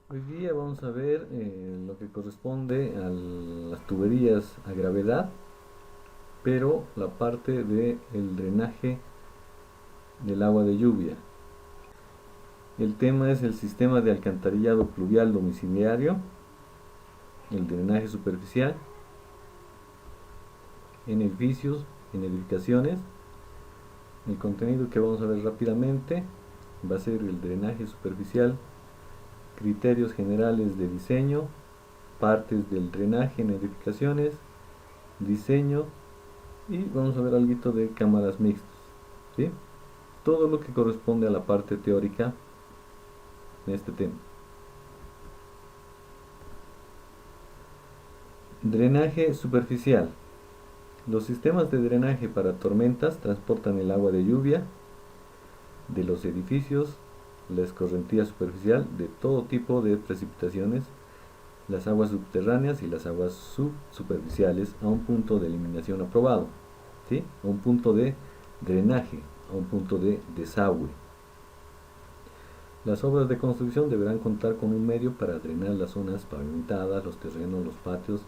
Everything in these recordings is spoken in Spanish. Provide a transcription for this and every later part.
Hoy día vamos a ver lo que corresponde a las tuberías a gravedad, pero la parte del drenaje del agua de lluvia. El tema es el sistema de alcantarillado pluvial domiciliario, el drenaje superficial, en edificios, en edificaciones. El contenido que vamos a ver rápidamente va a ser el drenaje superficial, criterios generales de diseño, partes del drenaje en edificaciones, diseño y vamos a ver algo de cámaras mixtas, ¿sí? Todo lo que corresponde a la parte teórica de este tema. Drenaje superficial. Los sistemas de drenaje para tormentas transportan el agua de lluvia de los edificios, la escorrentía superficial de todo tipo de precipitaciones, las aguas subterráneas y las aguas subsuperficiales a un punto de eliminación aprobado, ¿sí? A un punto de drenaje, a un punto de desagüe. Las obras de construcción deberán contar con un medio para drenar las zonas pavimentadas, los terrenos, los patios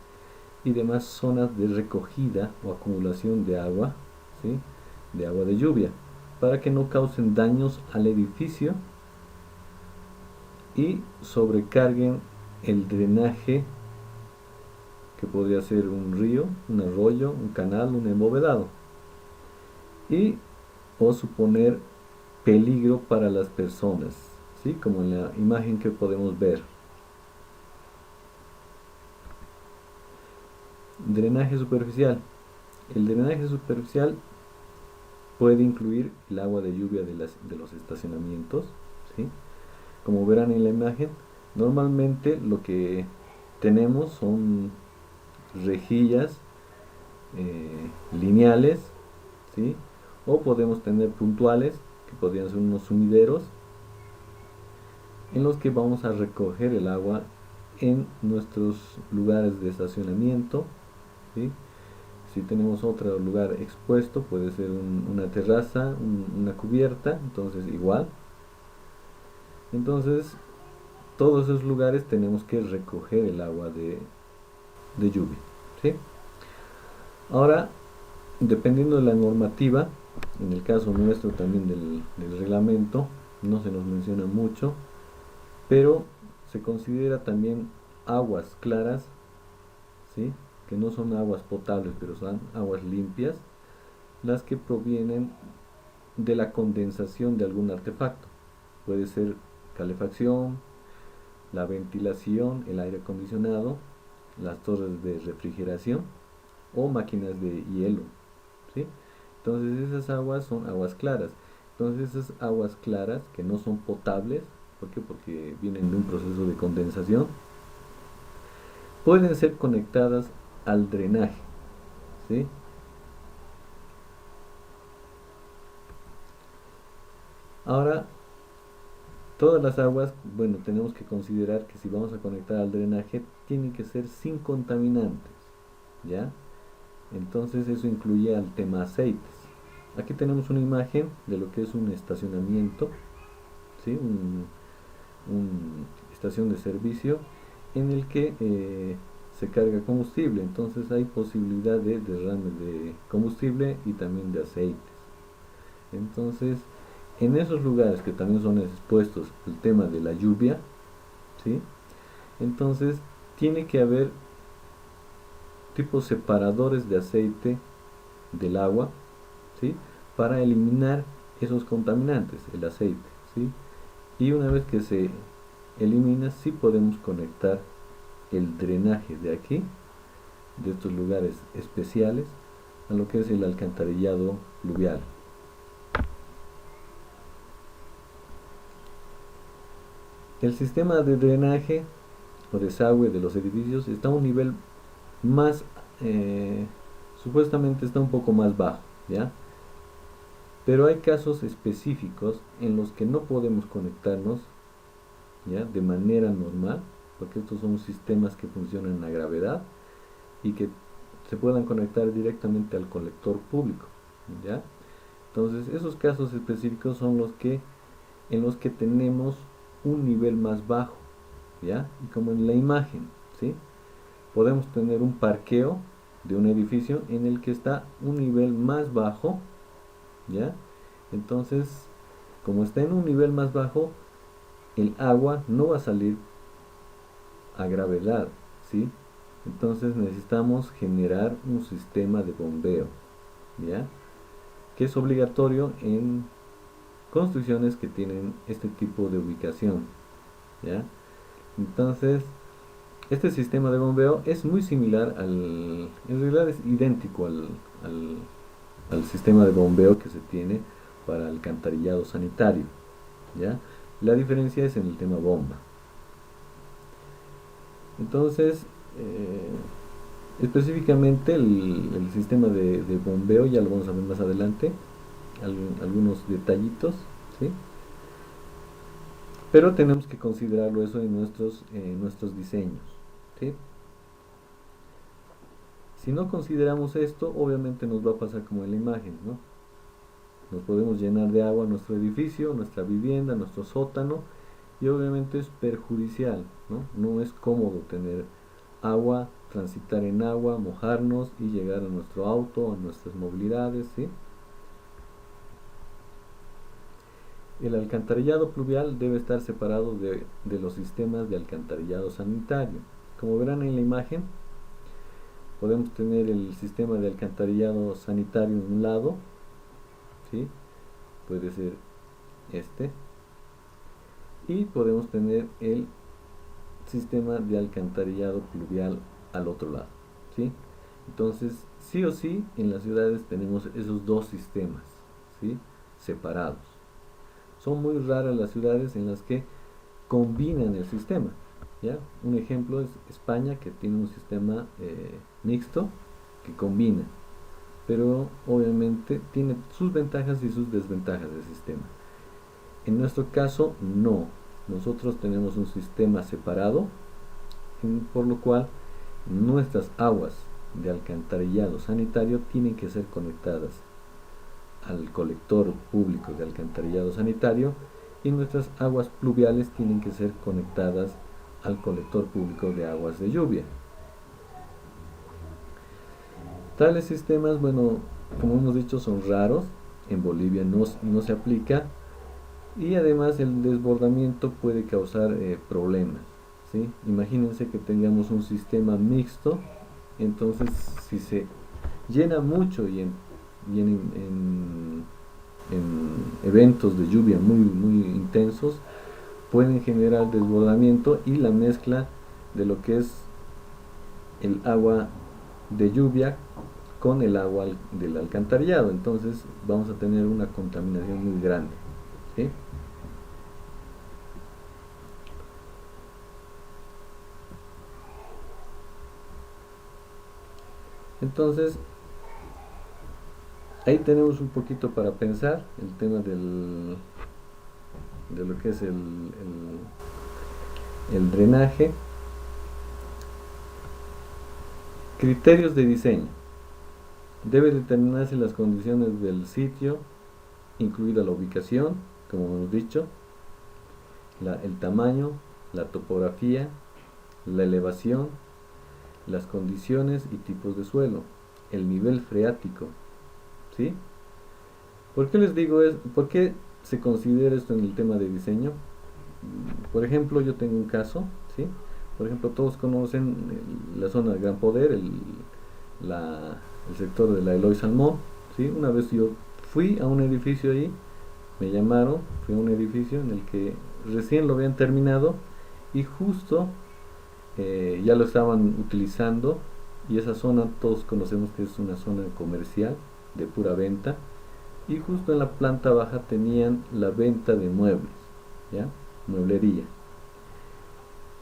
y demás zonas de recogida o acumulación de agua, ¿sí? De agua de lluvia, para que no causen daños al edificio y sobrecarguen el drenaje, que podría ser un río, un arroyo, un canal, un embovedado, y o suponer peligro para las personas, ¿sí? Como en la imagen que podemos ver. Drenaje superficial. El drenaje superficial puede incluir el agua de lluvia de los estacionamientos, ¿sí? Como verán en la imagen, normalmente lo que tenemos son rejillas lineales, ¿sí? O podemos tener puntuales, que podrían ser unos sumideros, en los que vamos a recoger el agua en nuestros lugares de estacionamiento, ¿sí? Si tenemos otro lugar expuesto, puede ser una terraza, una cubierta, entonces igual. Entonces, todos esos lugares tenemos que recoger el agua de lluvia, ¿sí? Ahora, dependiendo de la normativa, en el caso nuestro también del reglamento, no se nos menciona mucho, pero se considera también aguas claras, ¿sí? Que no son aguas potables, pero son aguas limpias, las que provienen de la condensación de algún artefacto. Puede ser calefacción, la ventilación, el aire acondicionado, las torres de refrigeración o máquinas de hielo, ¿sí? Entonces esas aguas son aguas claras. Entonces esas aguas claras que no son potables, ¿por qué? Porque vienen de un proceso de condensación, pueden ser conectadas al drenaje, ¿sí? Ahora, todas las aguas, bueno, tenemos que considerar que si vamos a conectar al drenaje, tienen que ser sin contaminantes, ¿ya? Entonces eso incluye al tema aceites. Aquí tenemos una imagen de lo que es un estacionamiento, ¿sí? Un estación de servicio en el que se carga combustible. Entonces hay posibilidad de derrame de combustible y también de aceites. Entonces, en esos lugares que también son expuestos al tema de la lluvia, ¿sí? Entonces, tiene que haber tipos separadores de aceite del agua, ¿sí? Para eliminar esos contaminantes, el aceite, ¿sí? Y una vez que se elimina, sí podemos conectar el drenaje de aquí, de estos lugares especiales, a lo que es el alcantarillado pluvial. El sistema de drenaje o desagüe de los edificios está a un nivel más, supuestamente está un poco más bajo, ¿ya? Pero hay casos específicos en los que no podemos conectarnos, ¿ya? De manera normal, porque estos son sistemas que funcionan a gravedad y que se puedan conectar directamente al colector público, ¿ya? Entonces, esos casos específicos son los que en los que tenemos un nivel más bajo, ¿ya? Y como en la imagen, ¿sí? Podemos tener un parqueo de un edificio en el que está un nivel más bajo, ¿ya? Entonces, como está en un nivel más bajo, el agua no va a salir a gravedad, ¿sí? Entonces necesitamos generar un sistema de bombeo, ¿ya? Que es obligatorio en construcciones que tienen este tipo de ubicación, ¿ya? Entonces, este sistema de bombeo es muy similar en realidad es idéntico al, al sistema de bombeo que se tiene para el alcantarillado sanitario, ¿ya? La diferencia es en el tema bomba. Entonces, eh, específicamente el sistema de bombeo ya lo vamos a ver más adelante, algunos detallitos, ¿sí? Pero tenemos que considerarlo eso en nuestros diseños, ¿sí? Si no consideramos esto, obviamente nos va a pasar como en la imagen, ¿no? Nos podemos llenar de agua nuestro edificio, nuestra vivienda, nuestro sótano, y obviamente es perjudicial, ¿no? No es cómodo tener agua, transitar en agua, mojarnos y llegar a nuestro auto, a nuestras movilidades, ¿sí? El alcantarillado pluvial debe estar separado de los sistemas de alcantarillado sanitario. Como verán en la imagen, podemos tener el sistema de alcantarillado sanitario en un lado, ¿sí? Puede ser este, y podemos tener el sistema de alcantarillado pluvial al otro lado, ¿sí? Entonces, sí o sí, en las ciudades tenemos esos dos sistemas, ¿sí? Separados. Son muy raras las ciudades en las que combinan el sistema, ¿ya? Un ejemplo es España, que tiene un sistema mixto que combina, pero obviamente tiene sus ventajas y sus desventajas del sistema. En nuestro caso, no. Nosotros tenemos un sistema separado, por lo cual nuestras aguas de alcantarillado sanitario tienen que ser conectadas al colector público de alcantarillado sanitario y nuestras aguas pluviales tienen que ser conectadas al colector público de aguas de lluvia. Tales sistemas, bueno, como hemos dicho, son raros. En Bolivia no se aplica y además el desbordamiento puede causar problemas, ¿sí? Imagínense que tengamos un sistema mixto, entonces si se llena mucho en eventos de lluvia muy intensos, pueden generar desbordamiento y la mezcla de lo que es el agua de lluvia con el agua del alcantarillado. Entonces vamos a tener una contaminación muy grande, ¿sí? Entonces ahí tenemos un poquito para pensar el tema de lo que es el drenaje. Criterios de diseño. Debe determinarse las condiciones del sitio, incluida la ubicación, como hemos dicho, el tamaño, la topografía, la elevación, las condiciones y tipos de suelo, el nivel freático, ¿sí? ¿Por qué les digo eso? ¿Por qué se considera esto en el tema de diseño? Por ejemplo, yo tengo un caso, ¿sí? Por ejemplo, todos conocen la zona del Gran Poder, el sector de la Eloy Salmón, ¿sí? Una vez yo fui a un edificio ahí, me llamaron, fui a un edificio en el que recién lo habían terminado y justo ya lo estaban utilizando, y esa zona todos conocemos que es una zona comercial de pura venta, y justo en la planta baja tenían la venta de muebles, ¿ya? Mueblería.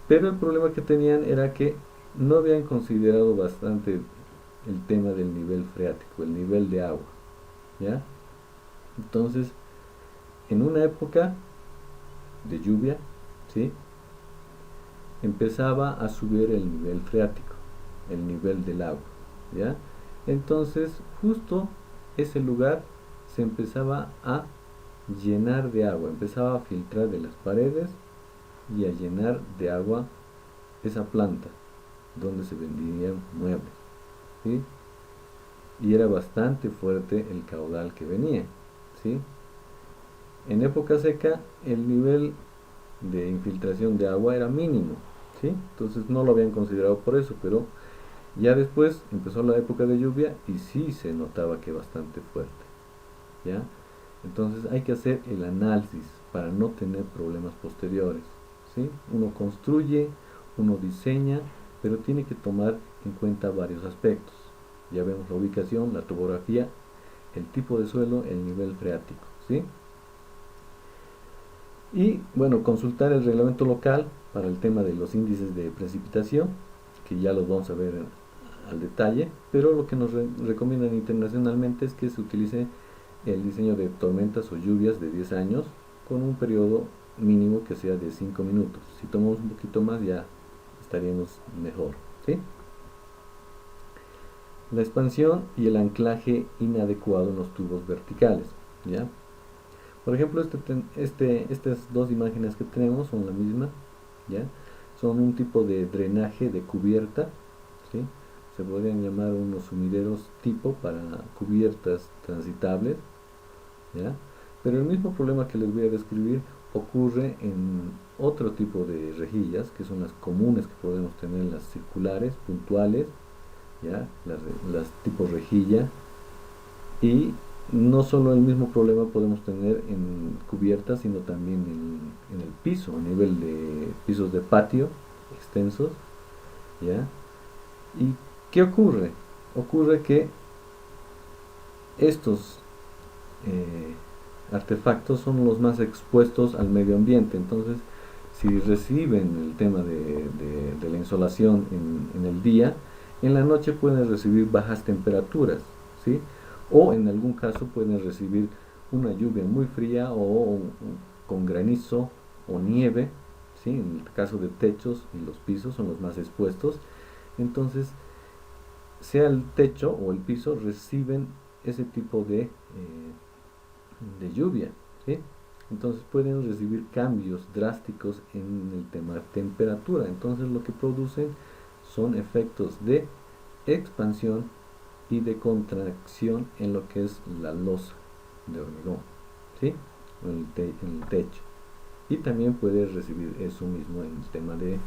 Pero el problema que tenían era que no habían considerado bastante el tema del nivel freático, el nivel de agua, ¿ya? Entonces, en una época de lluvia, ¿sí? Empezaba a subir el nivel freático, el nivel del agua, ¿ya? Entonces, justo ese lugar se empezaba a llenar de agua, empezaba a filtrar de las paredes y a llenar de agua esa planta donde se vendían muebles, ¿sí? Y era bastante fuerte el caudal que venía, ¿sí? En época seca el nivel de infiltración de agua era mínimo, ¿sí? Entonces no lo habían considerado por eso, pero ya después empezó la época de lluvia y sí se notaba que bastante fuerte, ¿ya? Entonces hay que hacer el análisis para no tener problemas posteriores, ¿sí? Uno construye, uno diseña, pero tiene que tomar en cuenta varios aspectos. Ya vemos la ubicación, la topografía, el tipo de suelo, el nivel freático, ¿sí? Y bueno, consultar el reglamento local para el tema de los índices de precipitación, que ya los vamos a ver al detalle, pero lo que nos recomiendan internacionalmente es que se utilice el diseño de tormentas o lluvias de 10 años con un periodo mínimo que sea de 5 minutos. Si tomamos un poquito más ya estaríamos mejor, ¿sí? La expansión y el anclaje inadecuado en los tubos verticales, ¿ya? Por ejemplo, estas dos imágenes que tenemos son la misma, ¿ya? Son un tipo de drenaje de cubierta, ¿sí? Se podrían llamar unos sumideros tipo para cubiertas transitables, ¿ya? Pero el mismo problema que les voy a describir ocurre en otro tipo de rejillas, que son las comunes que podemos tener, las circulares, puntuales, ¿ya? Las tipo rejilla. Y no solo el mismo problema podemos tener en cubiertas, sino también en el piso, a nivel de pisos de patio extensos, ¿ya? ¿Y qué ocurre? Ocurre que estos artefactos son los más expuestos al medio ambiente. Entonces, si reciben el tema de la insolación en el día, en la noche pueden recibir bajas temperaturas, ¿sí? O en algún caso pueden recibir una lluvia muy fría o con granizo o nieve, ¿sí? En el caso de techos y los pisos son los más expuestos. Entonces, sea el techo o el piso, reciben ese tipo de lluvia, ¿sí? Entonces pueden recibir cambios drásticos en el tema de temperatura. Entonces lo que producen son efectos de expansión y de contracción en lo que es la losa de hormigón, ¿sí? En el techo. Y también puede recibir eso mismo en el tema de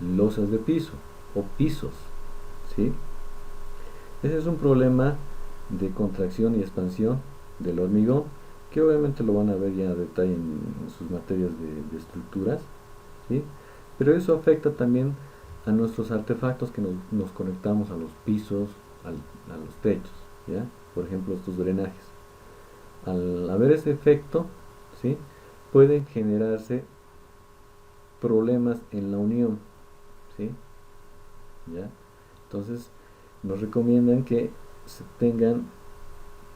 losas de piso o pisos, ¿sí? Ese es un problema de contracción y expansión del hormigón, que obviamente lo van a ver ya a detalle en sus materias de estructuras, ¿sí? Pero eso afecta también a nuestros artefactos que nos conectamos a los pisos, a los techos, ¿ya? Por ejemplo, estos drenajes. Al haber ese efecto, ¿sí? Pueden generarse problemas en la unión, ¿sí? ¿Ya? Entonces, nos recomiendan que se tengan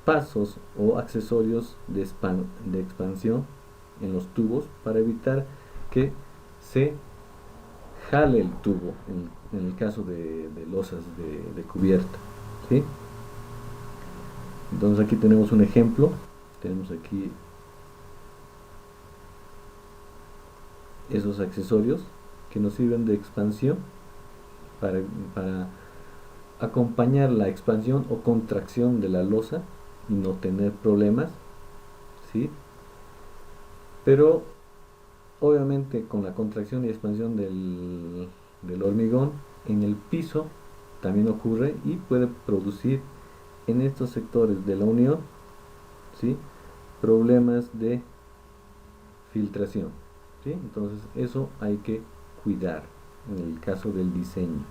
pasos o accesorios de expansión en los tubos para evitar que se jale el tubo en el caso de losas de cubierta, ¿sí? Entonces aquí tenemos un ejemplo. Tenemos aquí esos accesorios que nos sirven de expansión para acompañar la expansión o contracción de la losa y no tener problemas, ¿sí? Pero obviamente con la contracción y expansión del hormigón en el piso también ocurre y puede producir en estos sectores de la unión, ¿sí? Problemas de filtración, ¿sí? Entonces eso hay que cuidar en el caso del diseño.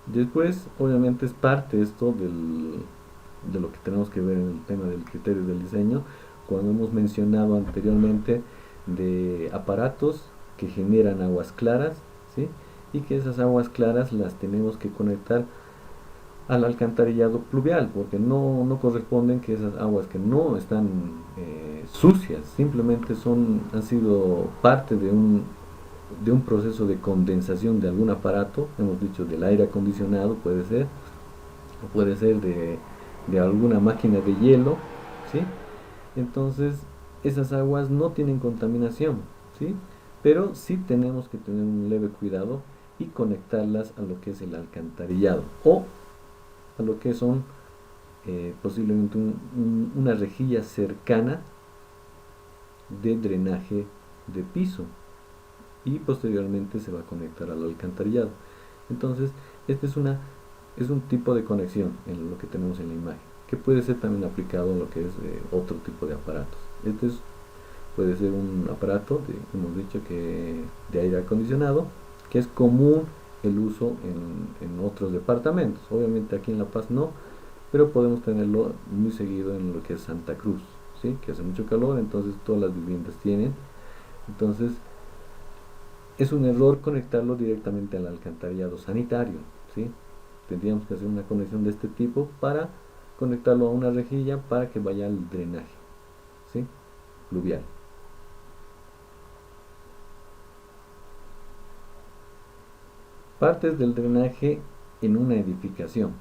Después, obviamente, es parte esto de lo que tenemos que ver en el tema del criterio del diseño, cuando hemos mencionado anteriormente de aparatos que generan aguas claras, ¿sí? Y que esas aguas claras las tenemos que conectar al alcantarillado pluvial, porque no corresponden que esas aguas que no están sucias, simplemente han sido parte de un proceso de condensación de algún aparato, hemos dicho del aire acondicionado puede ser, o puede ser de alguna máquina de hielo, ¿sí? Entonces esas aguas no tienen contaminación, ¿sí? Pero sí tenemos que tener un leve cuidado y conectarlas a lo que es el alcantarillado o a lo que son posiblemente una rejilla cercana de drenaje de piso y posteriormente se va a conectar al alcantarillado. Entonces, este es un tipo de conexión en lo que tenemos en la imagen, que puede ser también aplicado en lo que es otro tipo de aparatos. Puede ser un aparato, hemos dicho que de aire acondicionado, que es común el uso en otros departamentos. Obviamente aquí en La Paz no, pero podemos tenerlo muy seguido en lo que es Santa Cruz, ¿sí? Que hace mucho calor, entonces todas las viviendas tienen. Entonces es un error conectarlo directamente al alcantarillado sanitario, ¿sí? Tendríamos que hacer una conexión de este tipo para conectarlo a una rejilla para que vaya al drenaje, ¿sí? Pluvial. Partes del drenaje en una edificación.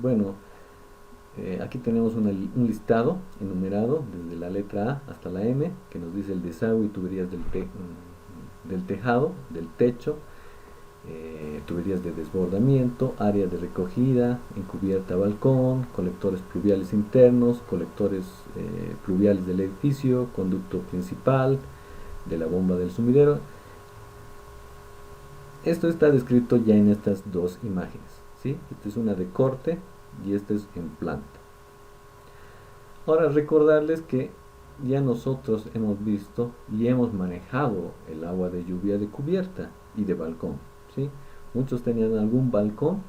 Bueno, aquí tenemos un listado enumerado desde la letra A hasta la M que nos dice el desagüe y tuberías del tejado, del techo, tuberías de desbordamiento, área de recogida, encubierta balcón, colectores pluviales internos, colectores pluviales del edificio, conducto principal de la bomba del sumidero. Esto está descrito ya en estas dos imágenes, ¿sí? Esta es una de corte y esta es en planta. Ahora recordarles que ya nosotros hemos visto y hemos manejado el agua de lluvia de cubierta y de balcón, ¿sí? Muchos tenían algún balcón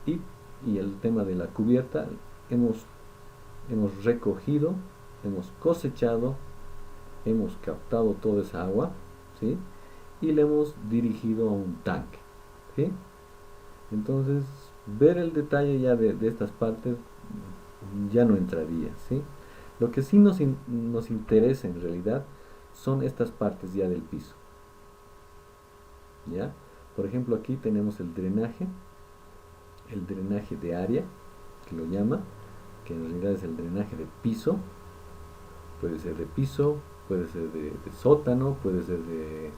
y, y el tema de la cubierta hemos recogido, hemos cosechado, hemos captado toda esa agua, ¿sí? Y le hemos dirigido a un tanque, ¿sí? Entonces, ver el detalle ya de estas partes ya no entraría, ¿sí? Lo que sí nos interesa en realidad son estas partes ya del piso, ¿ya? Por ejemplo, aquí tenemos el drenaje de área, que lo llama, que en realidad es el drenaje de piso, puede ser de piso, puede ser de sótano, puede ser del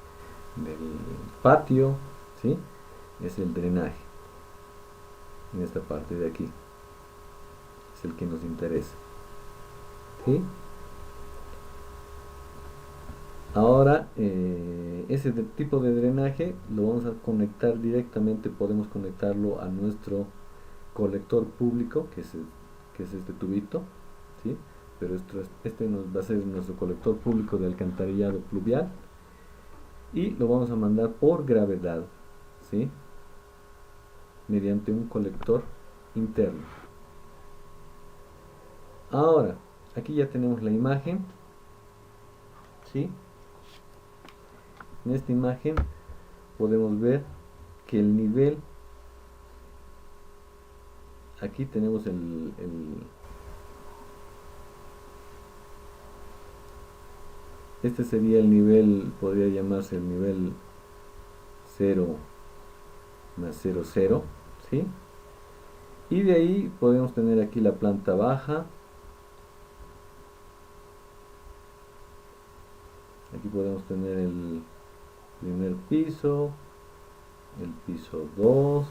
patio, ¿sí? Es el drenaje, en esta parte de aquí, es el que nos interesa, ¿sí? Ahora, ese tipo de drenaje lo vamos a conectar directamente, podemos conectarlo a nuestro colector público, que es este tubito, ¿sí? Pero este nos va a ser nuestro colector público de alcantarillado pluvial y lo vamos a mandar por gravedad, ¿sí? Mediante un colector interno. Ahora, aquí ya tenemos la imagen, ¿sí? En esta imagen podemos ver que el nivel, aquí tenemos este sería el nivel, podría llamarse el nivel 0 más 0, 0, ¿sí? Y de ahí podemos tener aquí la planta baja, aquí podemos tener el primer piso, el piso 2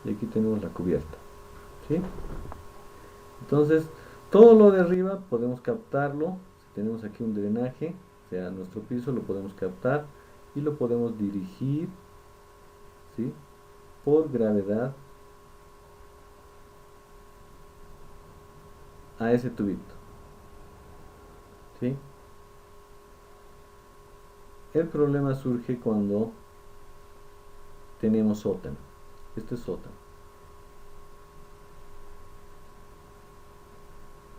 y aquí tenemos la cubierta, ¿sí? Entonces, todo lo de arriba podemos captarlo. Si tenemos aquí un drenaje, sea nuestro piso, lo podemos captar y lo podemos dirigir, ¿sí? Por gravedad a ese tubito, ¿sí? El problema surge cuando tenemos sótano. Esto es sótano,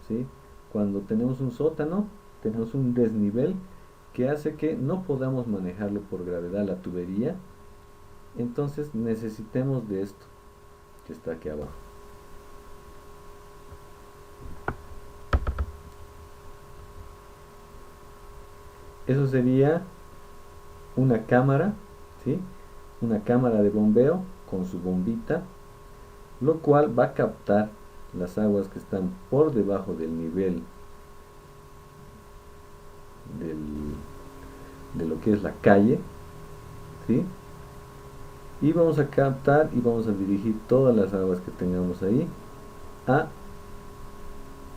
¿sí? Cuando tenemos un sótano, tenemos un desnivel que hace que no podamos manejarlo por gravedad la tubería. Entonces necesitemos de esto que está aquí abajo. Eso sería una cámara, ¿sí? Una cámara de bombeo con su bombita lo cual va a captar las aguas que están por debajo del nivel de lo que es la calle, ¿sí? Y vamos a captar y vamos a dirigir todas las aguas que tengamos ahí a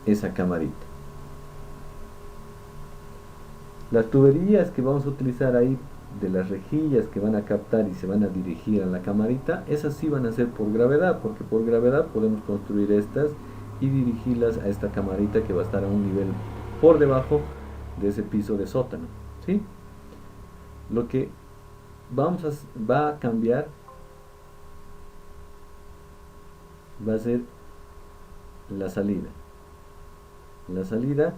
esa camarita. Las tuberías que vamos a utilizar ahí, de las rejillas que van a captar y se van a dirigir a la camarita, esas sí van a ser por gravedad, porque por gravedad podemos construir estas y dirigirlas a esta camarita que va a estar a un nivel por debajo de ese piso de sótano, ¿sí? Lo que va a cambiar va a ser la salida. La salida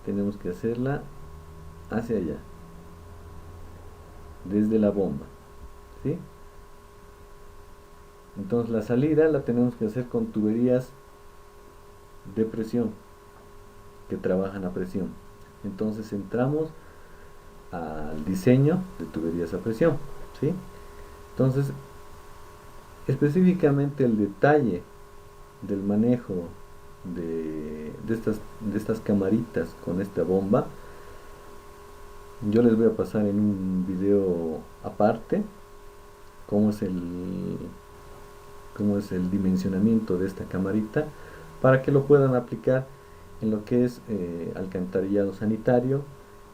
tenemos que hacerla hacia allá, desde la bomba, ¿sí? Entonces la salida la tenemos que hacer con tuberías de presión, que trabajan a presión. Entonces entramos al diseño de tuberías a presión, ¿sí? Entonces, específicamente el detalle del manejo de estas camaritas con esta bomba, yo les voy a pasar en un video aparte cómo es el dimensionamiento de esta camarita, para que lo puedan aplicar en lo que es alcantarillado sanitario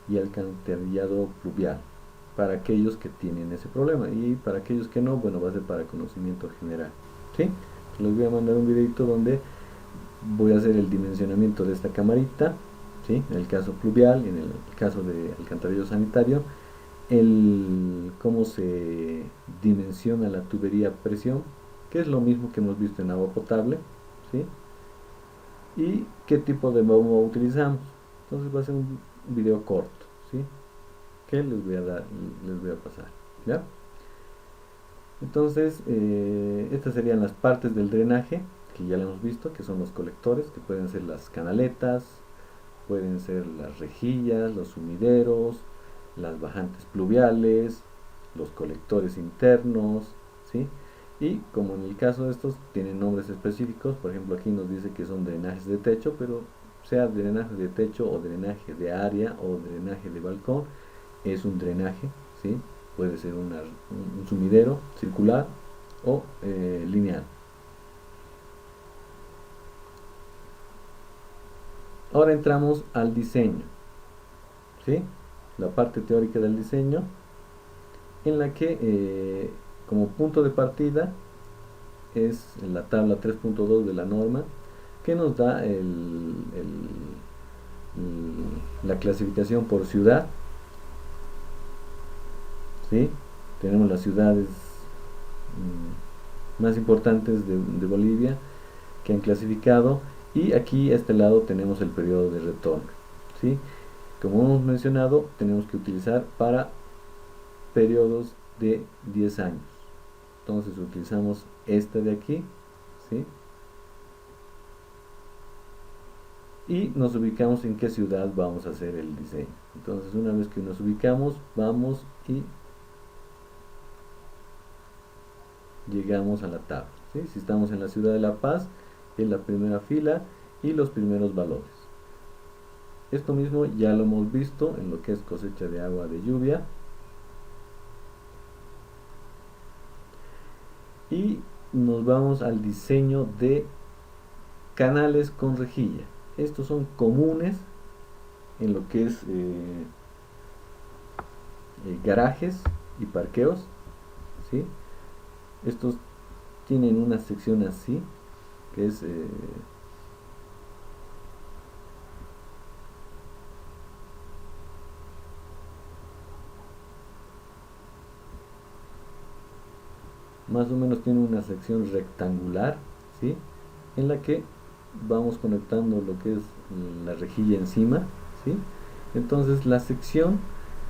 y alcantarillado pluvial, para aquellos que tienen ese problema, y para aquellos que no, bueno, va a ser para conocimiento general, ¿sí? Les voy a mandar un videito donde voy a hacer el dimensionamiento de esta camarita, ¿sí? En el caso pluvial, en el caso de alcantarillado sanitario, cómo se dimensiona la tubería a presión, que es lo mismo que hemos visto en agua potable, ¿sí? Y qué tipo de bomba utilizamos. Entonces va a ser un video corto, ¿sí? Que les voy a pasar, ¿ya? Entonces, estas serían las partes del drenaje, que ya lo hemos visto, que son los colectores, que pueden ser las canaletas, pueden ser las rejillas, los sumideros, las bajantes pluviales, los colectores internos, ¿sí? Y como en el caso de estos tienen nombres específicos, por ejemplo aquí nos dice que son drenajes de techo, pero sea drenaje de techo o drenaje de área o drenaje de balcón, es un drenaje, ¿sí? Puede ser un sumidero circular o lineal. Ahora entramos al diseño, ¿sí? La parte teórica del diseño, en la que como punto de partida es la tabla 3.2 de la norma, que nos da la clasificación por ciudad, ¿sí? Tenemos las ciudades más importantes de Bolivia que han clasificado, y aquí a este lado tenemos el periodo de retorno, ¿sí? Como hemos mencionado, tenemos que utilizar para periodos de 10 años. Entonces utilizamos esta de aquí, ¿sí? Y nos ubicamos en qué ciudad vamos a hacer el diseño. Entonces una vez que nos ubicamos, vamos y llegamos a la tabla, ¿sí? Si estamos en la ciudad de La Paz, en la primera fila y los primeros valores. Esto mismo ya lo hemos visto en lo que es cosecha de agua de lluvia. Y nos vamos al diseño de canales con rejilla. Estos son comunes en lo que es garajes y parqueos, ¿sí? Estos tienen una sección así, que es más o menos tiene una sección rectangular, ¿sí? En la que vamos conectando lo que es la rejilla encima, ¿sí? Entonces la sección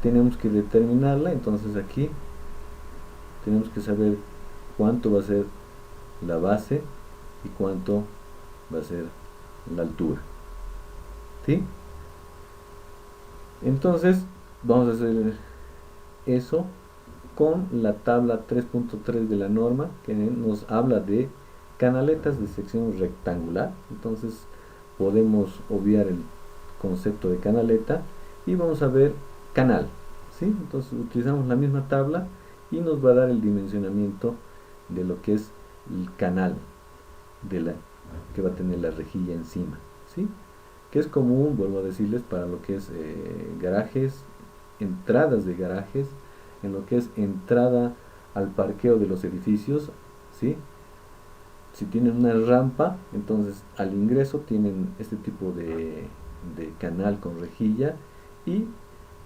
tenemos que determinarla. Entonces aquí tenemos que saber cuánto va a ser la base y cuánto va a ser la altura, ¿sí? Entonces vamos a hacer con la tabla 3.3 de la norma, que nos habla de canaletas de sección rectangular. Entonces podemos obviar el concepto de canaleta y vamos a ver canal, ¿sí? Entonces utilizamos la misma tabla y nos va a dar el dimensionamiento de lo que es el canal que va a tener la rejilla encima, ¿sí? Que es común, vuelvo a decirles, para lo que es garajes, entradas de garajes, en lo que es entrada al parqueo de los edificios, ¿sí? Si tienen una rampa, entonces al ingreso tienen este tipo de canal con rejilla, y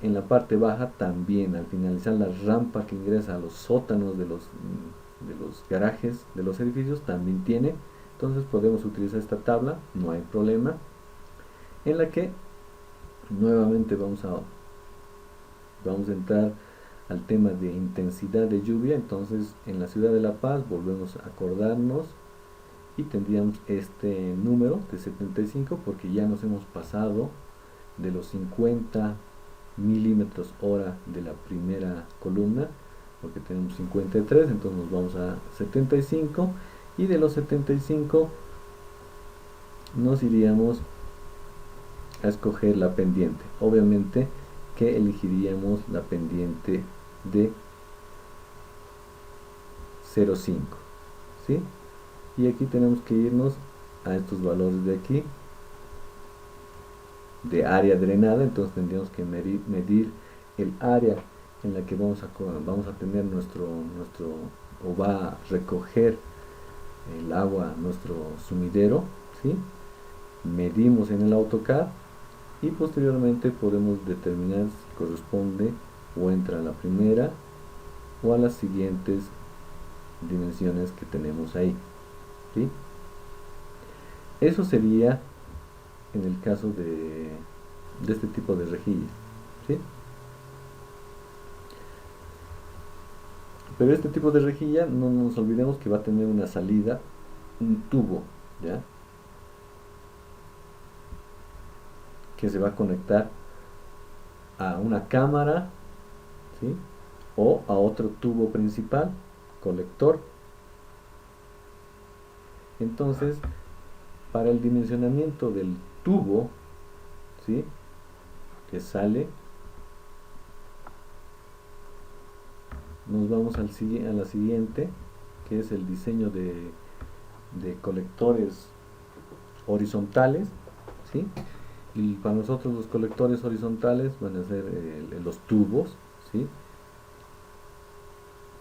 en la parte baja también, al finalizar la rampa que ingresa a los sótanos de los garajes de los edificios, también tiene. Entonces podemos utilizar esta tabla, no hay problema, en la que nuevamente vamos a entrar al tema de intensidad de lluvia. Entonces en la ciudad de La Paz volvemos a acordarnos y tendríamos este número de 75 porque ya nos hemos pasado de los 50 milímetros hora de la primera columna, porque tenemos 53, entonces nos vamos a 75, y de los 75 nos iríamos a escoger la pendiente. Obviamente que elegiríamos la pendiente de 0,5, ¿sí? Y aquí tenemos que irnos a estos valores de aquí de área drenada. Entonces tendríamos que medir el área en la que vamos a tener o va a recoger el agua nuestro sumidero, ¿sí? Medimos en el AutoCAD y posteriormente podemos determinar si corresponde o entra a la primera o a las siguientes dimensiones que tenemos ahí, ¿sí? Eso sería en el caso de este tipo de rejillas, ¿sí? Pero este tipo de rejilla, no nos olvidemos que va a tener una salida, un tubo, ¿ya? Que se va a conectar a una cámara, ¿sí? O a otro tubo principal, colector. Entonces, para el dimensionamiento del tubo, ¿sí? Que sale, nos vamos a la siguiente, que es el diseño de colectores horizontales, ¿sí? Y para nosotros los colectores horizontales van a ser los tubos, ¿sí?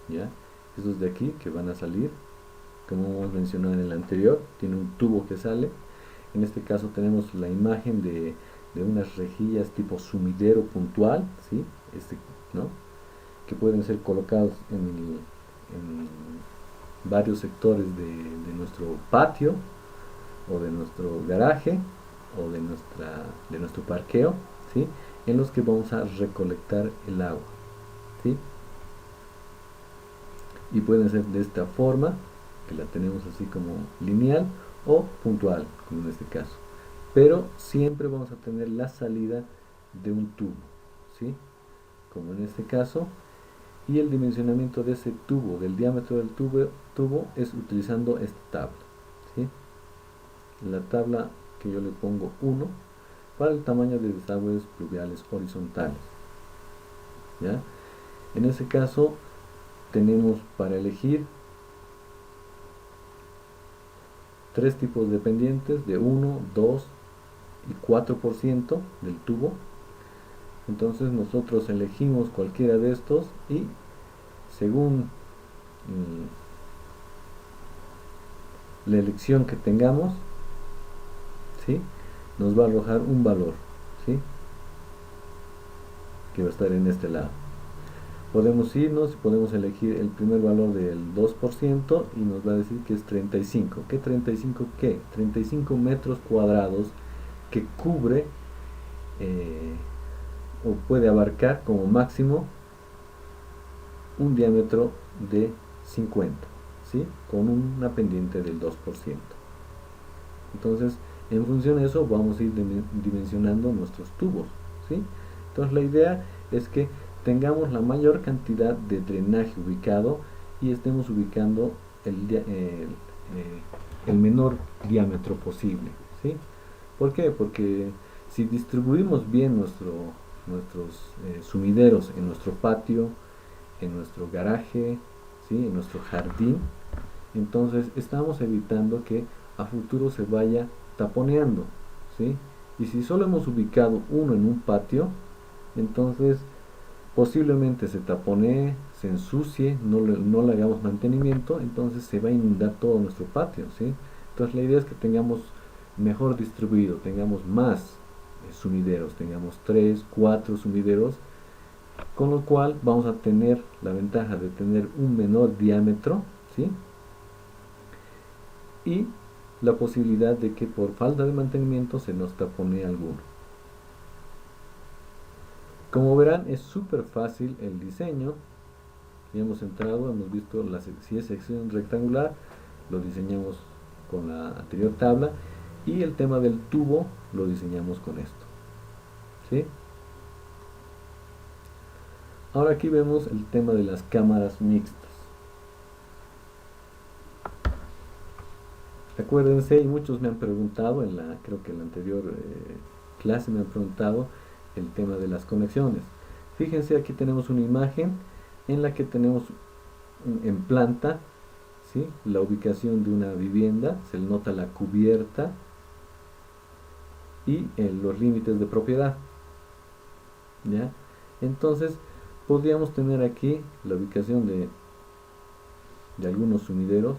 ¿Ya? Esos de aquí que van a salir, como hemos mencionado en el anterior, tiene un tubo que sale. En este caso tenemos la imagen de unas rejillas tipo sumidero puntual, ¿sí? ¿No? Que pueden ser colocados en varios sectores de nuestro patio o de nuestro garaje o de nuestro parqueo, ¿sí? En los que vamos a recolectar el agua, ¿sí? Y pueden ser de esta forma, que la tenemos así como lineal, o puntual, como en este caso. Pero siempre vamos a tener la salida de un tubo, ¿sí? Como en este caso. Y el dimensionamiento de ese tubo, del diámetro del tubo es utilizando esta tabla, ¿sí? La tabla que yo le pongo 1 para el tamaño de desagües pluviales horizontales, ¿ya? En ese caso tenemos para elegir 3 tipos de pendientes de 1, 2 y 4% del tubo. Entonces nosotros elegimos cualquiera de estos y según la elección que tengamos, ¿sí? Nos va a arrojar un valor, ¿sí? Que va a estar en este lado. Podemos irnos y podemos elegir el primer valor del 2% y nos va a decir que es 35. ¿Qué 35 qué? 35 metros cuadrados que cubre o puede abarcar como máximo un diámetro de 50, ¿sí? Con una pendiente del 2%. Entonces, en función de eso, vamos a ir dimensionando nuestros tubos, ¿sí? Entonces, la idea es que tengamos la mayor cantidad de drenaje ubicado y estemos ubicando el menor diámetro posible, ¿sí? ¿Por qué? Porque si distribuimos bien nuestros sumideros en nuestro patio, en nuestro garaje, ¿sí? En nuestro jardín, entonces estamos evitando que a futuro se vaya taponeando, ¿sí? Y si solo hemos ubicado uno en un patio, entonces posiblemente se taponee, se ensucie, no le hagamos mantenimiento, entonces se va a inundar todo nuestro patio, ¿sí? Entonces la idea es que tengamos mejor distribuido, tengamos más sumideros, tengamos 3, 4 sumideros, con lo cual vamos a tener la ventaja de tener un menor diámetro, ¿sí? Y la posibilidad de que por falta de mantenimiento se nos taponee alguno. Como verán, es súper fácil el diseño. Ya hemos entrado, hemos visto si es sección rectangular, lo diseñamos con la anterior tabla, y el tema del tubo lo diseñamos con esto, ¿sí? Ahora aquí vemos el tema de las cámaras mixtas. Acuérdense, y muchos me han preguntado, creo que en la anterior clase me han preguntado el tema de las conexiones. Fíjense, aquí tenemos una imagen en la que tenemos en planta, ¿sí? La ubicación de una vivienda, se le nota la cubierta y los límites de propiedad, ¿ya? Entonces podríamos tener aquí la ubicación de algunos sumideros,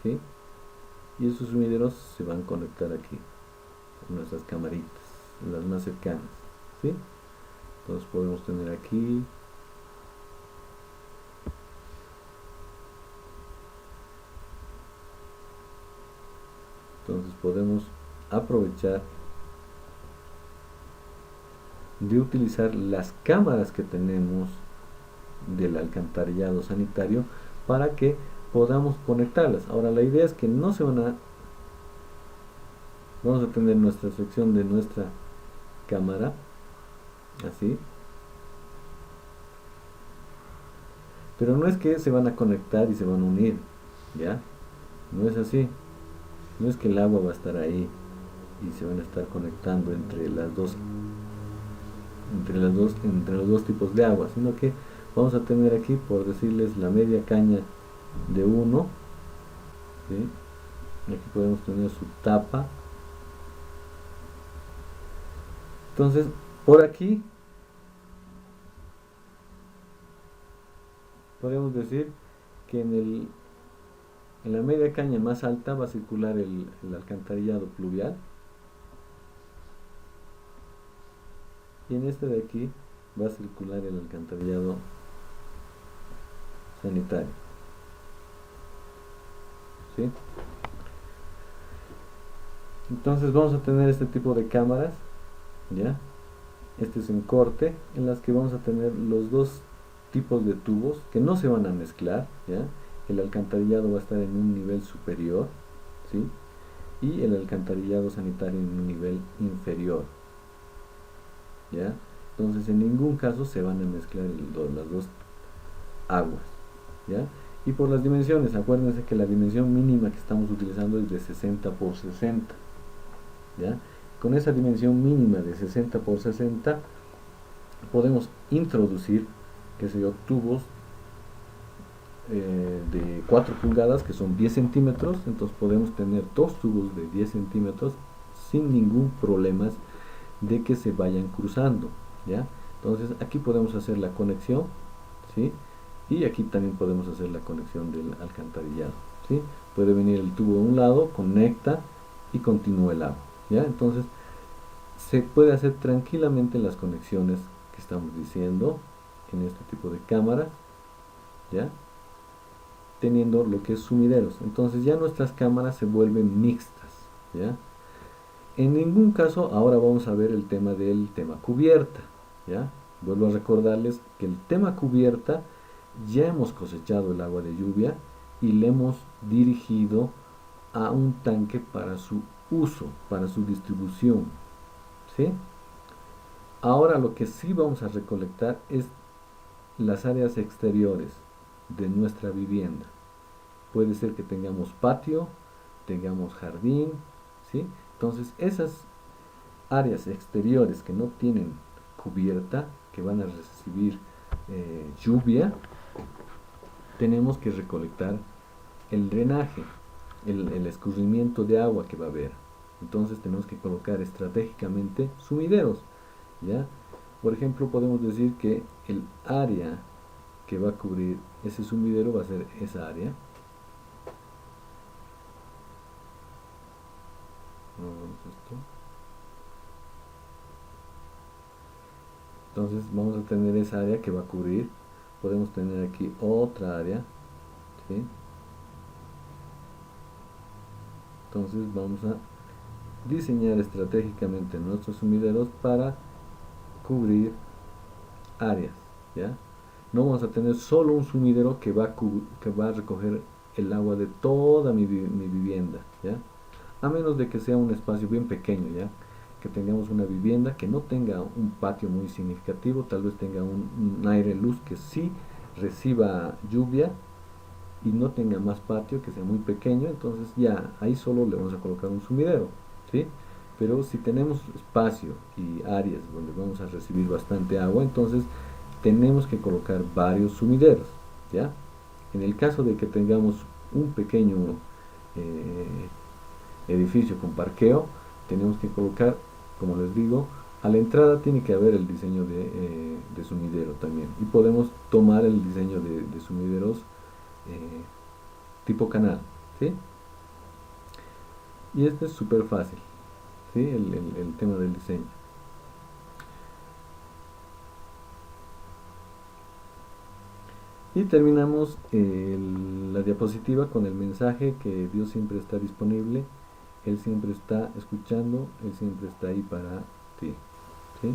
¿sí? Y esos sumideros se van a conectar aquí con nuestras camaritas, las más cercanas, ¿sí? Entonces podemos tener aquí entonces podemos aprovechar de utilizar las cámaras que tenemos del alcantarillado sanitario para que podamos conectarlas. Ahora la idea es que no se van a vamos a tener nuestra sección de nuestra cámara así, pero no es que se van a conectar y se van a unir, ya no es así, no es que el agua va a estar ahí y se van a estar conectando entre los dos tipos de agua, sino que vamos a tener aquí, por decirles, la media caña de uno, ¿sí? Aquí podemos tener su tapa. Entonces por aquí podemos decir que en la media caña más alta va a circular el alcantarillado pluvial, y en este de aquí va a circular el alcantarillado sanitario, ¿sí? Entonces vamos a tener este tipo de cámaras, ¿ya? Este es un corte en las que vamos a tener los dos tipos de tubos que no se van a mezclar, ¿ya? El alcantarillado va a estar en un nivel superior, ¿sí? Y el alcantarillado sanitario en un nivel inferior, ¿ya? Entonces en ningún caso se van a mezclar las dos aguas, ¿ya? Y por las dimensiones, acuérdense que la dimensión mínima que estamos utilizando es de 60 por 60, ¿ya? Con esa dimensión mínima de 60 por 60 podemos introducir, qué sé yo, tubos de 4 pulgadas que son 10 centímetros, entonces podemos tener dos tubos de 10 centímetros sin ningún problema de que se vayan cruzando, ¿ya? Entonces aquí podemos hacer la conexión, ¿sí? Y aquí también podemos hacer la conexión del alcantarillado, ¿sí? Puede venir el tubo de un lado, conecta y continúa el agua, ¿ya? Entonces se puede hacer tranquilamente las conexiones que estamos diciendo en este tipo de cámaras, ¿ya? Teniendo lo que es sumideros. Entonces ya nuestras cámaras se vuelven mixtas, ¿ya? En ningún caso ahora vamos a ver el tema del tema cubierta, ¿ya? Vuelvo a recordarles que el tema cubierta ya hemos cosechado el agua de lluvia y le hemos dirigido a un tanque para su uso, para su distribución, ¿sí? Ahora lo que sí vamos a recolectar es las áreas exteriores de nuestra vivienda, puede ser que tengamos patio, tengamos jardín, ¿sí? Entonces esas áreas exteriores que no tienen cubierta, que van a recibir lluvia, tenemos que recolectar el drenaje, el escurrimiento de agua que va a haber. Entonces tenemos que colocar estratégicamente sumideros, ¿ya? Por ejemplo, podemos decir que el área que va a cubrir ese sumidero va a ser esa área. Entonces vamos a tener esa área que va a cubrir. Podemos tener aquí otra área, ¿sí? Entonces vamos a diseñar estratégicamente nuestros sumideros para cubrir áreas, ¿ya? No vamos a tener solo un sumidero que va a recoger el agua de toda mi vivienda, ¿ya? A menos de que sea un espacio bien pequeño, ¿ya? Que tengamos una vivienda que no tenga un patio muy significativo, tal vez tenga un aire luz que sí reciba lluvia y no tenga más patio, que sea muy pequeño, entonces ya ahí solo le vamos a colocar un sumidero, ¿sí? Pero si tenemos espacio y áreas donde vamos a recibir bastante agua, entonces tenemos que colocar varios sumideros, ¿ya? En el caso de que tengamos un pequeño eh, edificio con parqueo, tenemos que colocar, como les digo, a la entrada tiene que haber el diseño de sumidero también. Y podemos tomar el diseño de sumideros tipo canal, ¿sí? Y este es súper fácil, ¿sí? El tema del diseño. Y terminamos la diapositiva con el mensaje que Dios siempre está disponible, Él siempre está escuchando, Él siempre está ahí para ti, ¿sí?